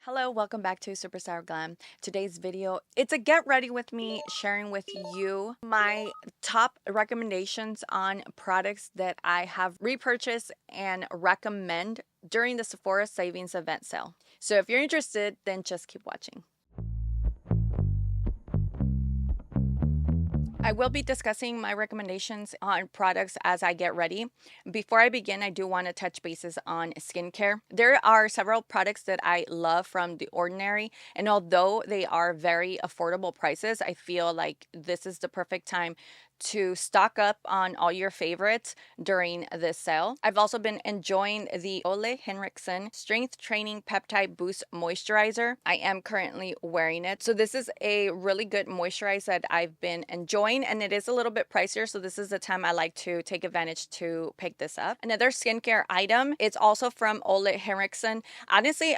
Hello, welcome back to Superstarglam. Today's video, it's a get ready with me sharing with you my top recommendations on products that I have repurchased and recommend during the Sephora savings event sale. So if you're interested, then just keep watching. I will be discussing my recommendations on products as I get ready. Before I begin, I do want to touch bases on skincare. There are several products that I love from The Ordinary, and although they are very affordable prices, I feel like this is the perfect time to stock up on all your favorites during this sale. I've also been enjoying the Ole Henriksen Strength Training Peptide Boost Moisturizer. I am currently wearing it. So this is a really good moisturizer that I've been enjoying, and it is a little bit pricier, so this is the time I like to take advantage to pick this up. Another skincare item, it's also from Ole Henriksen. Honestly,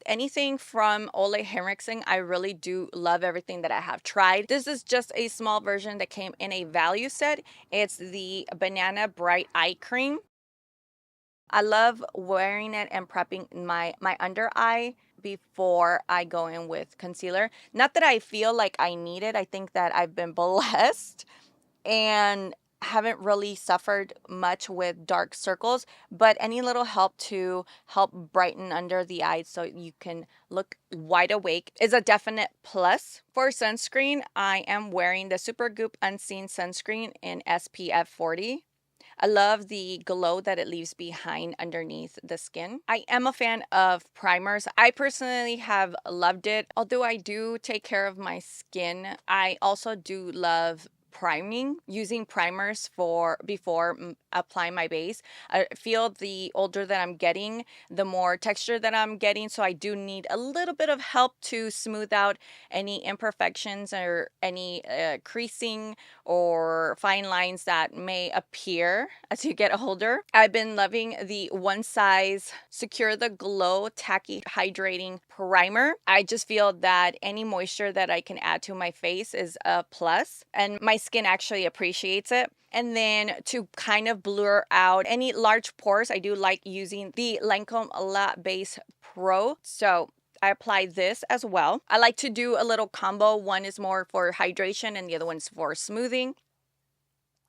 anything from Ole Henriksen, I really do love everything that I have tried. This is just a small version that came in a value set. It's the Banana Bright Eye Cream. I love wearing it and prepping my under eye before I go in with concealer. Not that I feel like I need it. I think that I've been blessed and haven't really suffered much with dark circles, but any little help to help brighten under the eyes so you can look wide awake is a definite plus. For sunscreen, I am wearing the Supergoop Unseen Sunscreen in SPF 40. I love the glow that it leaves behind underneath the skin. I am a fan of primers. I personally have loved it. Although I do take care of my skin, I also do love priming, using primers for before applying my base. I feel the older that I'm getting, the more texture that I'm getting, so I do need a little bit of help to smooth out any imperfections or any creasing or fine lines that may appear as you get older. I've been loving the One Size Secure the Glow Tacky Hydrating Primer. I just feel that any moisture that I can add to my face is a plus, and my skin actually appreciates it. And then to kind of blur out any large pores, I do like using the Lancome La Base Pro. So I apply this as well. I like to do a little combo. One is more for hydration and the other one's for smoothing.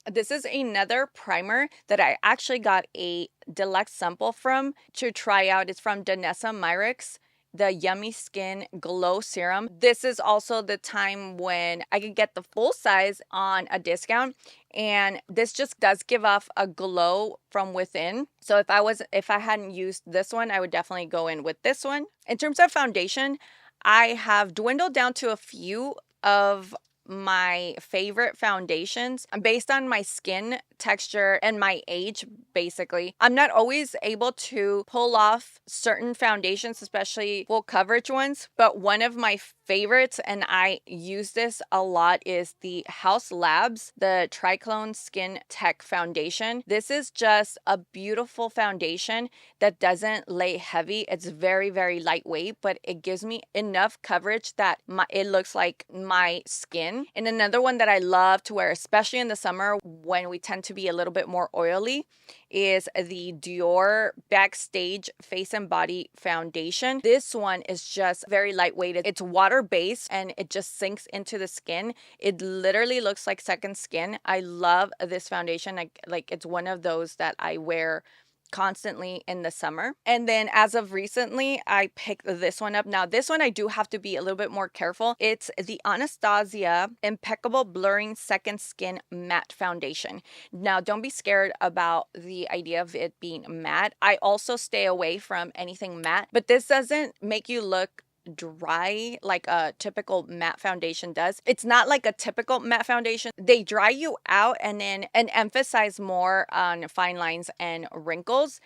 This is another primer that I actually got a deluxe sample from to try out. It's from Danessa Myricks, the Yummy Skin Glow Serum. This is also the time when I could get the full size on a discount, and this just does give off a glow from within. So if I hadn't used this one, I would definitely go in with this one. In terms of foundation, I have dwindled down to a few of my favorite foundations based on my skin texture and my age. Basically, I'm not always able to pull off certain foundations, especially full coverage ones, but one of my favorites, and I use this a lot, is the House Labs, the Triclone Skin Tech Foundation. This is just a beautiful foundation that doesn't lay heavy. It's very, very lightweight, but it gives me enough coverage that it looks like my skin. And another one that I love to wear, especially in the summer when we tend to be a little bit more oily, is the Dior Backstage Face and Body Foundation. This one is just very lightweight. It's water-based and it just sinks into the skin. It literally looks like second skin. I love this foundation. Like it's one of those that I wear constantly in the summer. And then as of recently, I picked this one up. Now, this one I do have to be a little bit more careful. It's the Anastasia Impeccable Blurring Second Skin Matte Foundation. Now, don't be scared about the idea of it being matte. I also stay away from anything matte, but this doesn't make you look dry like a typical matte foundation does. It's not like a typical matte foundation. They dry you out and emphasize more on fine lines and wrinkles.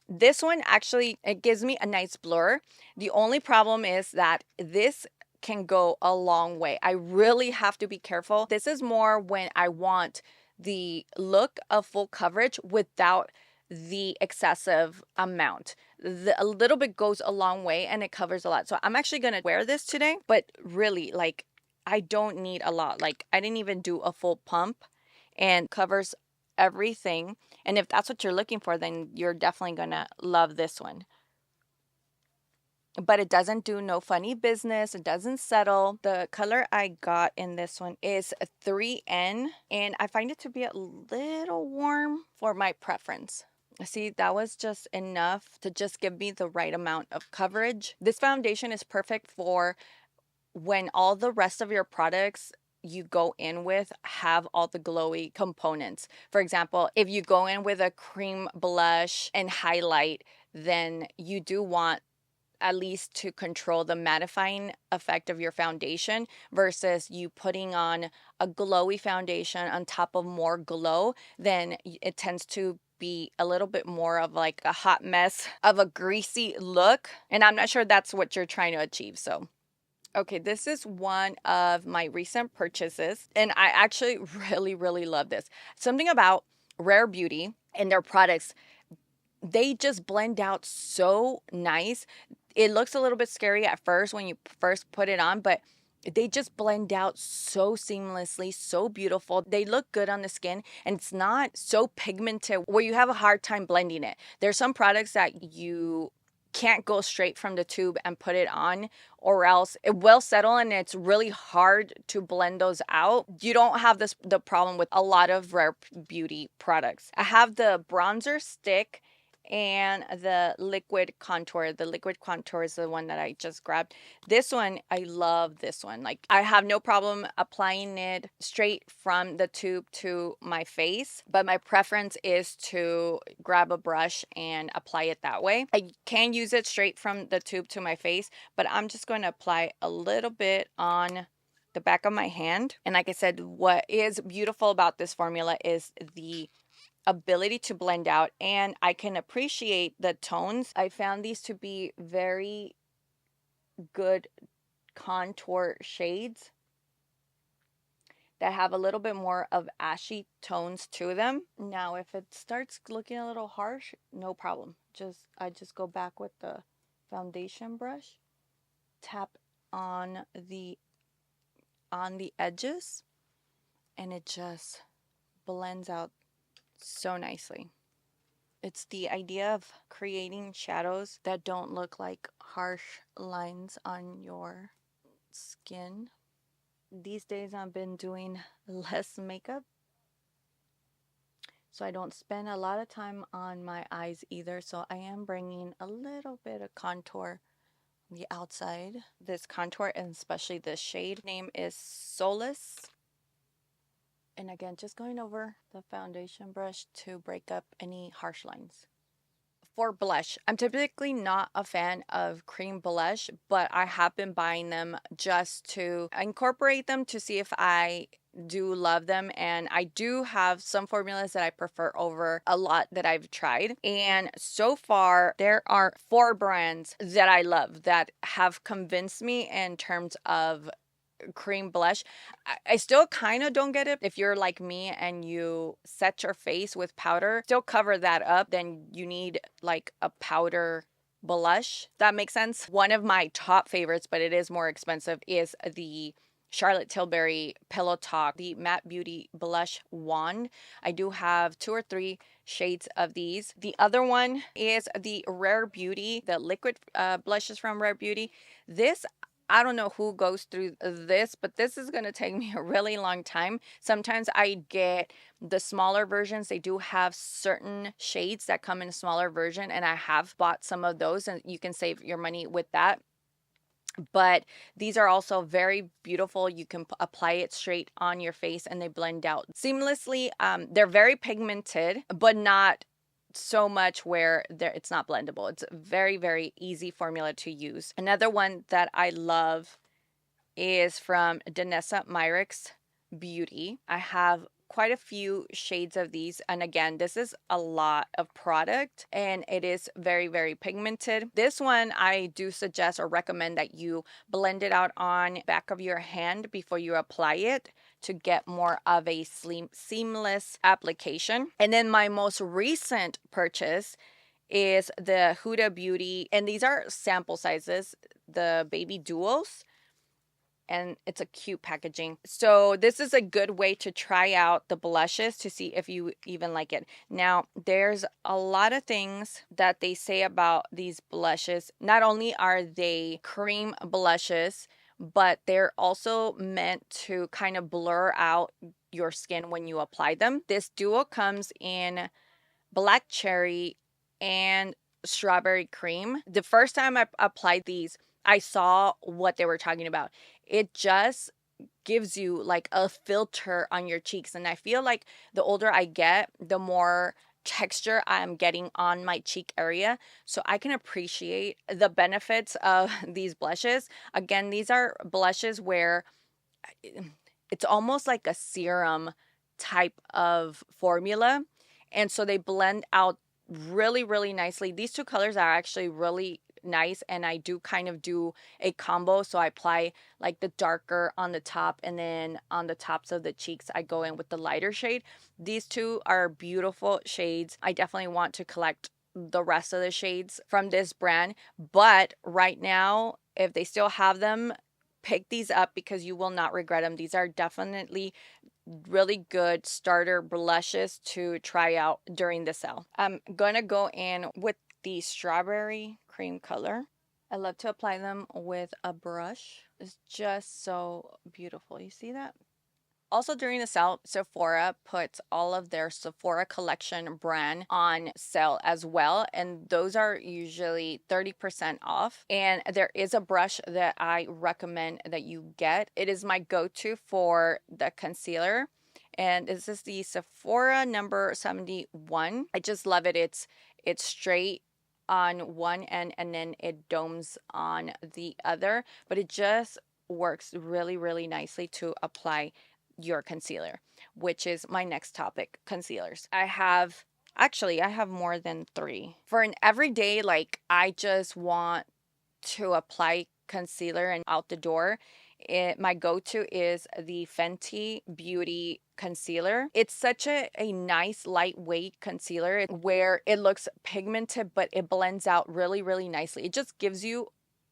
This one actually, it gives me a nice blur. The only problem is that this can go a long way. I really have to be careful. This is more when I want the look of full coverage without the excessive amount. A little bit goes a long way and it covers a lot. So I'm actually going to wear this today, but really, like, I don't need a lot. Like, I didn't even do a full pump and covers everything. And if that's what you're looking for, then you're definitely going to love this one. but it doesn't do no funny business. It doesn't settle. The color I got in this one is 3N, and I find it to be a little warm for my preference. See, that was just enough to just give me the right amount of coverage. This foundation is perfect for when all the rest of your products you go in with have all the glowy components. For example, if you go in with a cream blush and highlight, then you do want at least to control the mattifying effect of your foundation versus you putting on a glowy foundation on top of more glow, then it tends to be a little bit more of like a hot mess of a greasy look. And I'm not sure that's what you're trying to achieve. So okay, this is one of my recent purchases, and I actually really love this. Something about Rare Beauty and their products, they just blend out so nice. It looks a little bit scary at first when you first put it on, but they just blend out so seamlessly, so beautiful. They look good on the skin, and it's not so pigmented where you have a hard time blending it. There's some products that you can't go straight from the tube and put it on, or else it will settle and it's really hard to blend those out. You don't have the problem with a lot of Rare Beauty products. I have the bronzer stick and the liquid contour. The liquid contour is the one that I just grabbed. This one, I love this one. Like, I have no problem applying it straight from the tube to my face, but my preference is to grab a brush and apply it that way. I can use it straight from the tube to my face, but I'm just going to apply a little bit on the back of my hand. And like I said, what is beautiful about this formula is the ability to blend out, and I can appreciate the tones. I found these to be very good contour shades that have a little bit more of ashy tones to them. Now, if it starts looking a little harsh, no problem. I just go back with the foundation brush, tap on the edges, and it just blends out so nicely. It's the idea of creating shadows that don't look like harsh lines on your skin. These days I've been doing less makeup, so I don't spend a lot of time on my eyes either. So I am bringing a little bit of contour on the outside. This contour, and especially this shade, name is Solace. And again, just going over the foundation brush to break up any harsh lines. For blush, I'm typically not a fan of cream blush, but I have been buying them just to incorporate them to see if I do love them. And I do have some formulas that I prefer over a lot that I've tried. And so far, there are 4 brands that I love that have convinced me in terms of cream blush. I still kind of don't get it. If you're like me and you set your face with powder, still cover that up, then you need like a powder blush. That makes sense. One of my top favorites, but it is more expensive, is the Charlotte Tilbury Pillow Talk, the Matte Beauty Blush Wand. I do have 2 or 3 shades of these. The other one is the Rare Beauty, the liquid blushes from Rare Beauty. This, I don't know who goes through this, but this is going to take me a really long time. Sometimes I get the smaller versions. They do have certain shades that come in a smaller version, and I have bought some of those, and you can save your money with that. But these are also very beautiful. You can apply it straight on your face and they blend out seamlessly. They're very pigmented, but not so much where it's not blendable. It's a very easy formula to use. Another one that I love is from Danessa Myricks Beauty. I have quite a few shades of these, and again, this is a lot of product and it is very pigmented. This one I do suggest or recommend that you blend it out on back of your hand before you apply it to get more of a seamless application. And then my most recent purchase is the Huda Beauty, and these are sample sizes, the baby duos. and it's a cute packaging. So this is a good way to try out the blushes to see if you even like it. Now, there's a lot of things that they say about these blushes. Not only are they cream blushes, but they're also meant to kind of blur out your skin when you apply them. This duo comes in black cherry and strawberry cream. The first time I applied these, I saw what they were talking about. It just gives you like a filter on your cheeks. And I feel like the older I get, the more texture I'm getting on my cheek area. So I can appreciate the benefits of these blushes. Again, these are blushes where it's almost like a serum type of formula. And so they blend out really, really nicely. These two colors are actually really nice, and I do kind of do a combo. So I apply like the darker on the top, and then on the tops of the cheeks, I go in with the lighter shade. These two are beautiful shades. I definitely want to collect the rest of the shades from this brand. But right now, if they still have them, pick these up because you will not regret them. These are definitely really good starter blushes to try out during the sale. I'm gonna go in with the strawberry cream color. I love to apply them with a brush. It's just so beautiful. You see that? Also, during the sale, Sephora puts all of their Sephora collection brand on sale as well. And those are usually 30% off. And there is a brush that I recommend that you get. It is my go-to for the concealer. And this is the Sephora number 71. I just love it. It's straight on one end and then it domes on the other. But it just works really, really nicely to apply your concealer, which is my next topic, concealers. I have more than 3. For an everyday, like I just want to apply concealer and out the door, my go-to is the Fenty Beauty concealer. It's such a nice lightweight concealer where it looks pigmented, but it blends out really, really nicely. It just gives you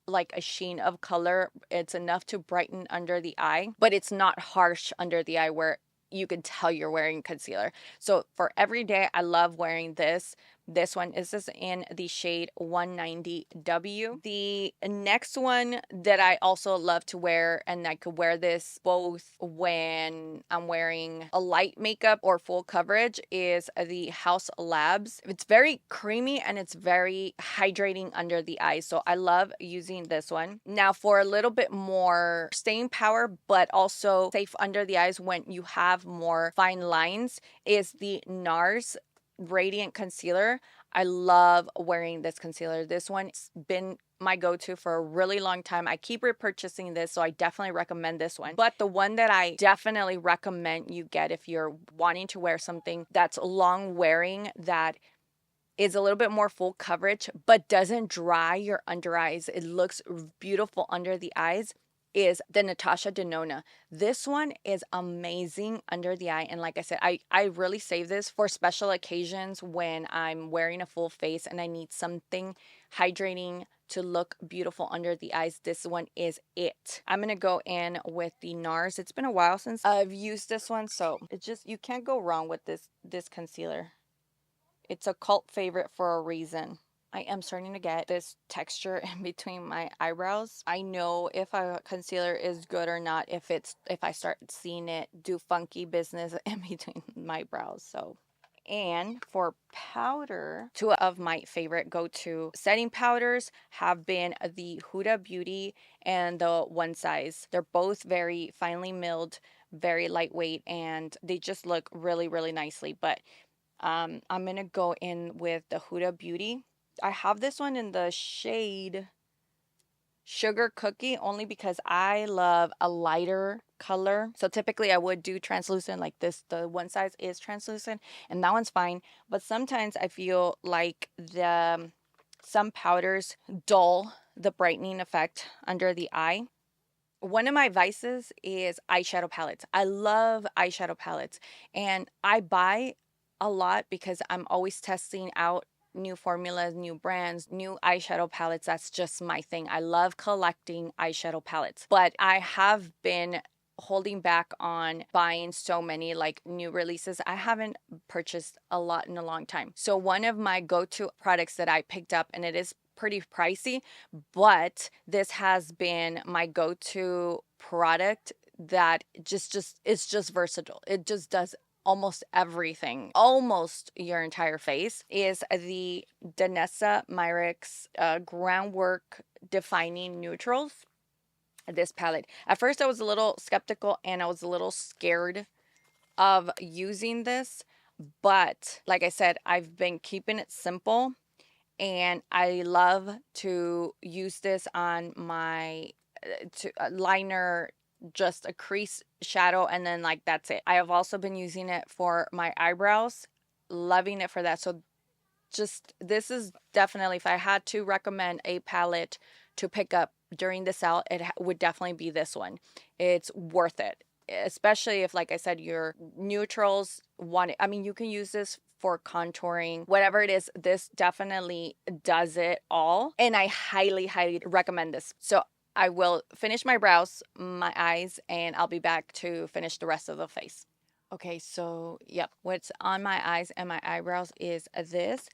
like a sheen of color. It's enough to brighten under the eye, but it's not harsh under the eye where you can tell you're wearing concealer. So for every day, I love wearing this. This one is this in the shade 190W. The next one that I also love to wear, and I could wear this both when I'm wearing a light makeup or full coverage, is the House Labs. It's very creamy and it's very hydrating under the eyes. So I love using this one. Now for a little bit more staying power, but also safe under the eyes when you have more fine lines, is the NARS Radiant Concealer. I love wearing this concealer. This one's been my go-to for a really long time. I keep repurchasing this, so I definitely recommend this one. But the one that I definitely recommend you get if you're wanting to wear something that's long wearing, that is a little bit more full coverage, but doesn't dry your under eyes. It looks beautiful under the eyes, is the Natasha Denona. This one is amazing under the eye. And like I said, I really save this for special occasions when I'm wearing a full face and I need something hydrating to look beautiful under the eyes. This one is it. I'm going to go in with the NARS. It's been a while since I've used this one, so it's just, you can't go wrong with this concealer. It's a cult favorite for a reason. I am starting to get this texture in between my eyebrows. I know if a concealer is good or not if I start seeing it do funky business in between my brows. So, and for powder, 2 of my favorite go-to setting powders have been the Huda Beauty and the One Size. They're both very finely milled, very lightweight, and they just look really, really nicely. But I'm going to go in with the Huda Beauty. I have this one in the shade Sugar Cookie only because I love a lighter color. So typically I would do translucent like this. The One Size is translucent and that one's fine. But sometimes I feel like some powders dull the brightening effect under the eye. One of my vices is eyeshadow palettes. I love eyeshadow palettes and I buy a lot because I'm always testing out new formulas, new brands, new eyeshadow palettes. That's just my thing. I love collecting eyeshadow palettes, but I have been holding back on buying so many like new releases. I haven't purchased a lot in a long time. So one of my go-to products that I picked up, and it is pretty pricey, but this has been my go-to product that it's just versatile. It just does almost everything, almost your entire face, is the Danessa Myricks Groundwork Defining Neutrals. This palette. At first I was a little skeptical and I was a little scared of using this, but like I said, I've been keeping it simple, and I love to use this on my liner, just a crease shadow, and then like that's it. I have also been using it for my eyebrows, loving it for that. So just, this is definitely, if I had to recommend a palette to pick up during the sale, it would definitely be this one. It's worth it, especially if, like I said, your neutrals want it. I mean, you can use this for contouring, whatever it is. This definitely does it all, and I highly, highly recommend this. So I will finish my brows, my eyes, and I'll be back to finish the rest of the face. Okay, so yep, what's on my eyes and my eyebrows is this,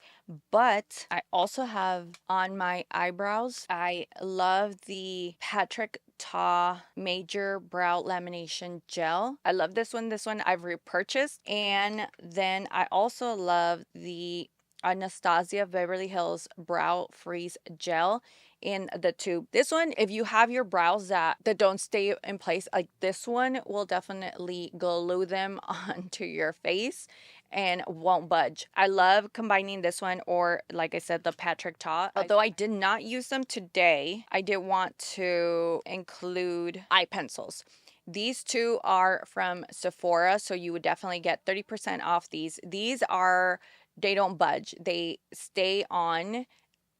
but I also have on my eyebrows, I love the Patrick Ta Major Brow Lamination Gel. I love this one. This one I've repurchased. And then I also love the Anastasia Beverly Hills Brow Freeze Gel in the tube. This one, if you have your brows that don't stay in place, like this one will definitely glue them onto your face and won't budge. I love combining this one, or like I said, the Patrick Ta. Although I did not use them today, I did want to include eye pencils. These two are from Sephora, so you would definitely get 30% off these. These are, they don't budge. They stay on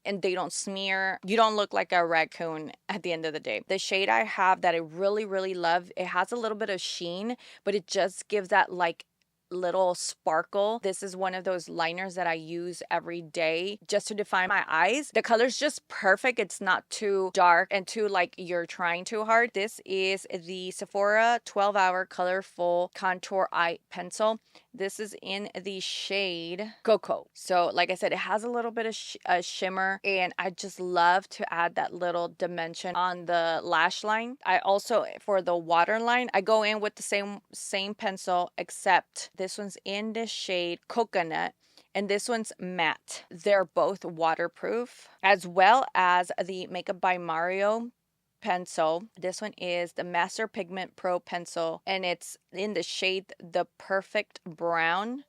and they don't smear. You don't look like a raccoon at the end of the day. The shade I have that I really, really love, it has a little bit of sheen, but it just gives that like little sparkle. This is one of those liners that I use every day just to define my eyes. The color's just perfect. It's not too dark and too like you're trying too hard. This is the Sephora 12-hour colorful contour eye pencil. This is in the shade Cocoa. So like I said, it has a little bit of shimmer, and I just love to add that little dimension on the lash line. I also, for the waterline, I go in with the same pencil, except this one's in the shade Coconut, and this one's matte. They're both waterproof, as well as the Makeup by Mario pencil. This one is the Master Pigment Pro pencil, and it's in the shade The Perfect Brown.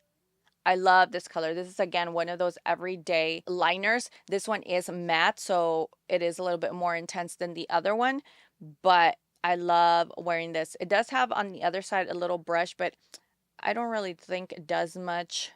I love this color. This is, again, one of those everyday liners. This one is matte, so it is a little bit more intense than the other one, but I love wearing this. It does have on the other side a little brush, but I don't really think it does much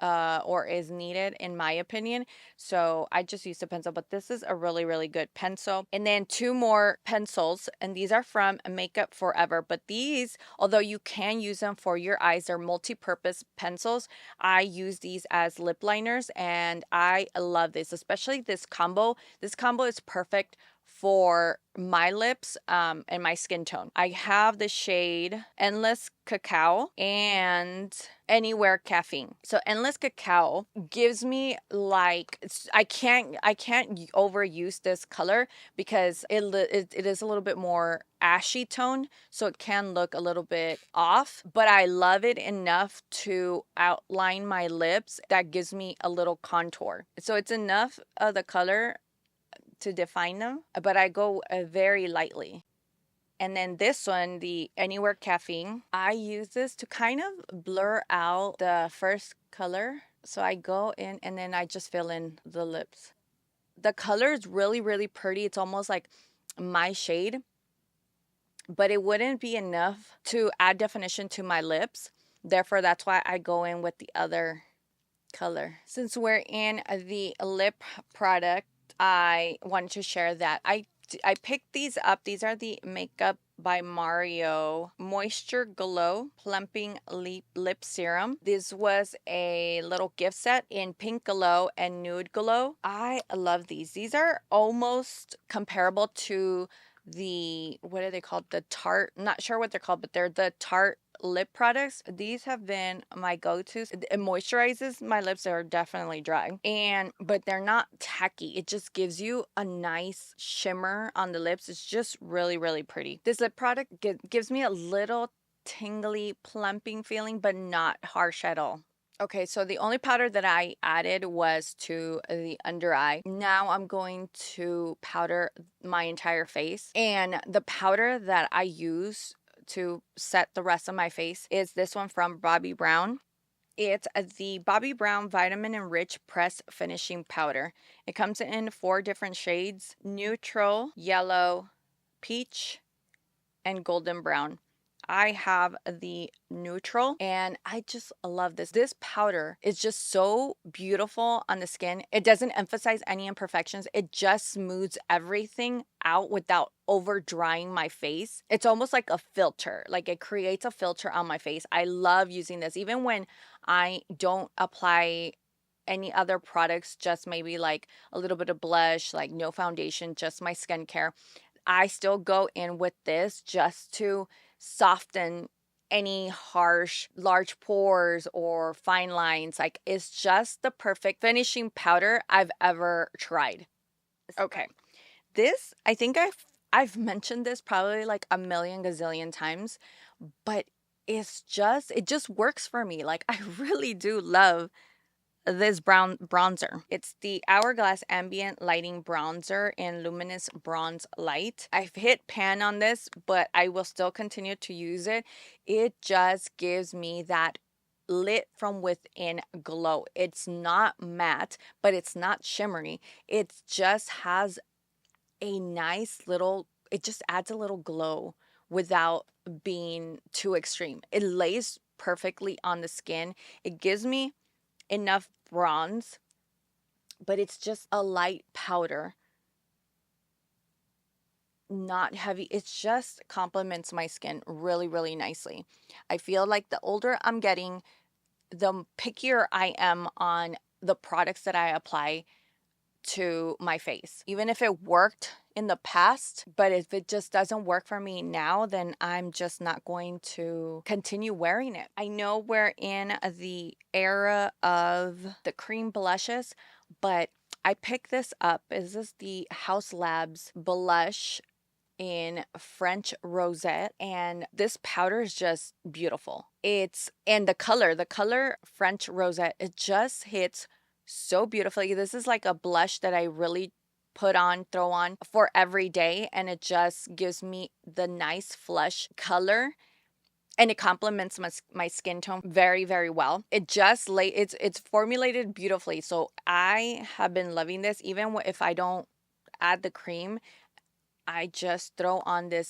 or is needed, in my opinion. So I just use the pencil, but this is a really, really good pencil. And then two more pencils, and these are from Makeup Forever. But these, although you can use them for your eyes, they're multi-purpose pencils. I use these as lip liners, and I love this, especially this combo. This combo is perfect for my lips and my skin tone. I have the shade Endless Cacao and Anywhere Caffeine. So Endless Cacao gives me like, I can't overuse this color because it is a little bit more ashy tone, so it can look a little bit off, but I love it enough to outline my lips. That gives me a little contour. So it's enough of the color to define them, but I go very lightly. And then this one, the Anywhere Caffeine, I use this to kind of blur out the first color. So I go in and then I just fill in the lips. The color is really, really pretty. It's almost like my shade, but it wouldn't be enough to add definition to my lips. Therefore, that's why I go in with the other color. Since we're in the lip product, I wanted to share that I picked these up. These are the Makeup by Mario Moisture Glow Plumping Lip Serum. This was a little gift set in pink glow and nude glow. I love these. These are almost comparable to the, what are they called? The Tarte, not sure what they're called, but they're the Tarte lip products. These have been my go-tos. It moisturizes my lips. They're definitely dry, but they're not tacky. It just gives you a nice shimmer on the lips. It's just really, really pretty. This lip product gives me a little tingly plumping feeling, but not harsh at all. Okay, so the only powder that I added was to the under eye. Now I'm going to powder my entire face. And the powder that I use to set the rest of my face is this one from Bobbi Brown. It's the Bobbi Brown Vitamin Enriched Press Finishing Powder. It comes in 4 different shades: neutral, yellow, peach, and golden brown. I have the neutral and I just love this. This powder is just so beautiful on the skin. It doesn't emphasize any imperfections. It just smooths everything out without over drying my face. It's almost like a filter. Like it creates a filter on my face. I love using this even when I don't apply any other products, just maybe like a little bit of blush, like no foundation, just my skincare. I still go in with this just to soften any harsh, large pores or fine lines. Like it's just the perfect finishing powder I've ever tried. Okay. This, I think I've mentioned this probably like a million gazillion times, but it just works for me. Like I really do love this brown bronzer. It's the Hourglass Ambient Lighting Bronzer in Luminous Bronze Light. I've hit pan on this, but I will still continue to use it. It just gives me that lit from within glow. It's not matte, but it's not shimmery. It just has a nice little, it just adds a little glow without being too extreme. It lays perfectly on the skin. It gives me enough bronze, but it's just a light powder, not heavy. It just complements my skin really, really nicely. I feel like the older I'm getting, the pickier I am on the products that I apply to my face. Even if it worked in the past, but if it just doesn't work for me now, then I'm just not going to continue wearing it. I know we're in the era of the cream blushes, but I picked this up. This is the Haus Labs blush in French Rosette, and this powder is just beautiful. And the color French Rosette, it just hits so beautifully. This is like a blush that I really throw on for every day, and it just gives me the nice flush color, and it complements my skin tone very, very well. It's formulated beautifully. So I have been loving this. Even if I don't add the cream, I just throw on this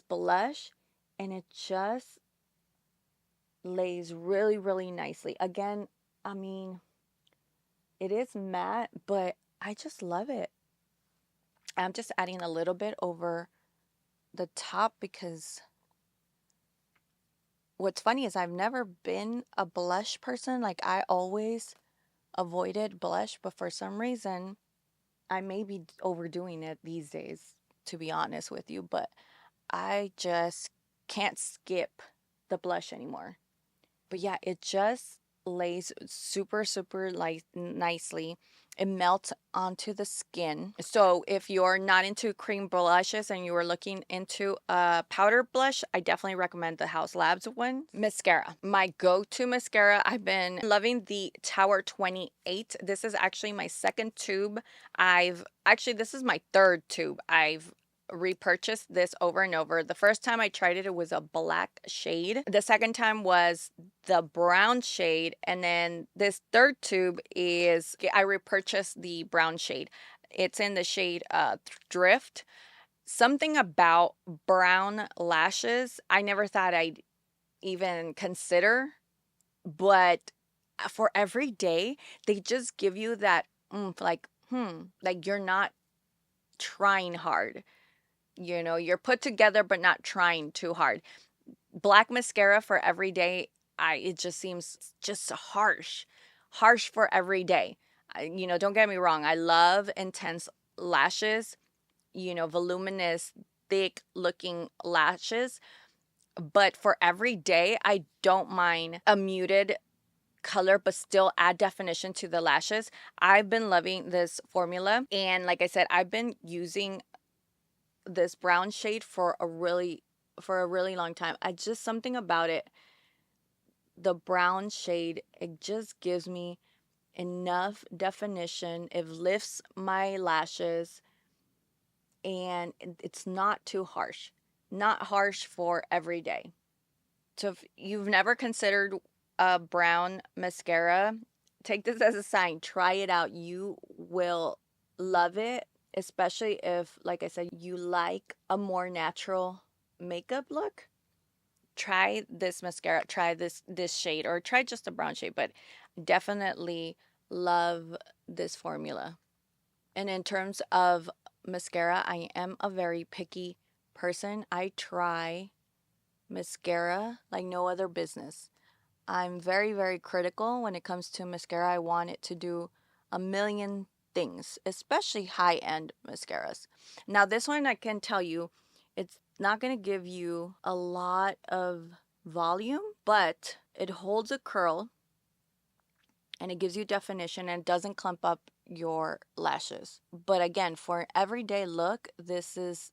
blush, and it just lays really, really nicely. Again, I mean, it is matte, but I just love it. I'm just adding a little bit over the top because what's funny is I've never been a blush person. Like I always avoided blush, but for some reason I may be overdoing it these days, to be honest with you, but I just can't skip the blush anymore. But yeah, it just lays super, super nicely. It melts onto the skin. So if you're not into cream blushes and you are looking into a powder blush, I definitely recommend the Haus Labs one. Mascara. My go-to mascara. I've been loving the Tower 28. This is actually my second tube. This is my third tube. I've repurchased this over and over. The first time I tried it, it was a black shade. The second time was the brown shade. And then this third tube I repurchased the brown shade. It's in the shade Drift. Something about brown lashes, I never thought I'd even consider. But for every day, they just give you that like you're not trying hard. You know, you're put together but not trying too hard. Black mascara for every day, it just seems just harsh for every day. You know, don't get me wrong, I love intense lashes, you know, voluminous, thick looking lashes, but for every day, I don't mind a muted color but still add definition to the lashes. I've been loving this formula, and like I said, I've been using this brown shade for a really long time. I just something about it, the brown shade, it just gives me enough definition. It lifts my lashes, and it's not too harsh. Not harsh for every day. So if you've never considered a brown mascara, take this as a sign. Try it out. You will love it, especially if, like I said, you like a more natural makeup look. Try this mascara, try this shade, or try just a brown shade, but definitely love this formula. And in terms of mascara, I am a very picky person. I try mascara like no other business. I'm very, very critical when it comes to mascara. I want it to do a million things, especially high end mascaras. Now, this one I can tell you, it's not going to give you a lot of volume, but it holds a curl and it gives you definition and doesn't clump up your lashes. But again, for an everyday look, this is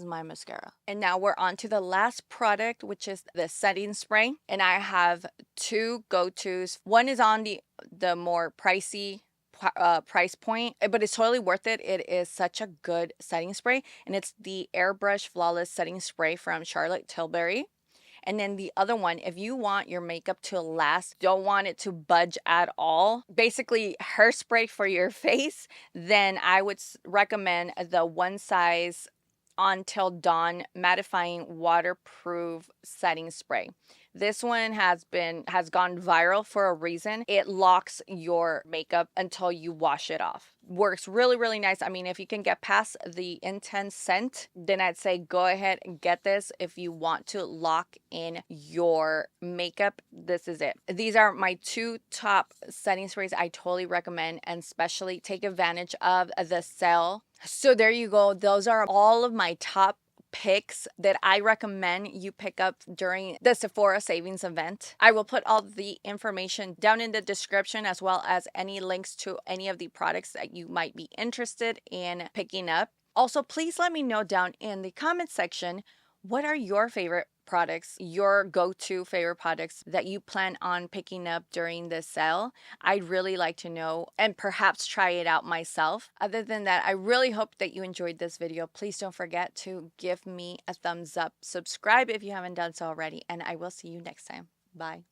my mascara. And now we're on to the last product, which is the setting spray. And I have two go-tos. One is on the more pricey price point, but it's totally worth it. It is such a good setting spray, and it's the Airbrush Flawless Setting Spray from Charlotte Tilbury. And then the other one, if you want your makeup to last, don't want it to budge at all, basically hairspray for your face, then I would recommend the One Size Until Dawn Mattifying Waterproof Setting Spray. This one has gone viral for a reason. It locks your makeup until you wash it off. Works really, really nice. I mean, if you can get past the intense scent, then I'd say go ahead and get this. If you want to lock in your makeup, this is it. These are my two top setting sprays I totally recommend, and especially take advantage of the sale. So there you go. Those are all of my top picks that I recommend you pick up during the Sephora savings event. I will put all the information down in the description, as well as any links to any of the products that you might be interested in picking up. Also, please let me know down in the comment section, what are your favorite products, your go-to favorite products that you plan on picking up during the sale? I'd really like to know, and perhaps try it out myself. Other than that, I really hope that you enjoyed this video. Please don't forget to give me a thumbs up, subscribe if you haven't done so already, and I will see you next time. Bye.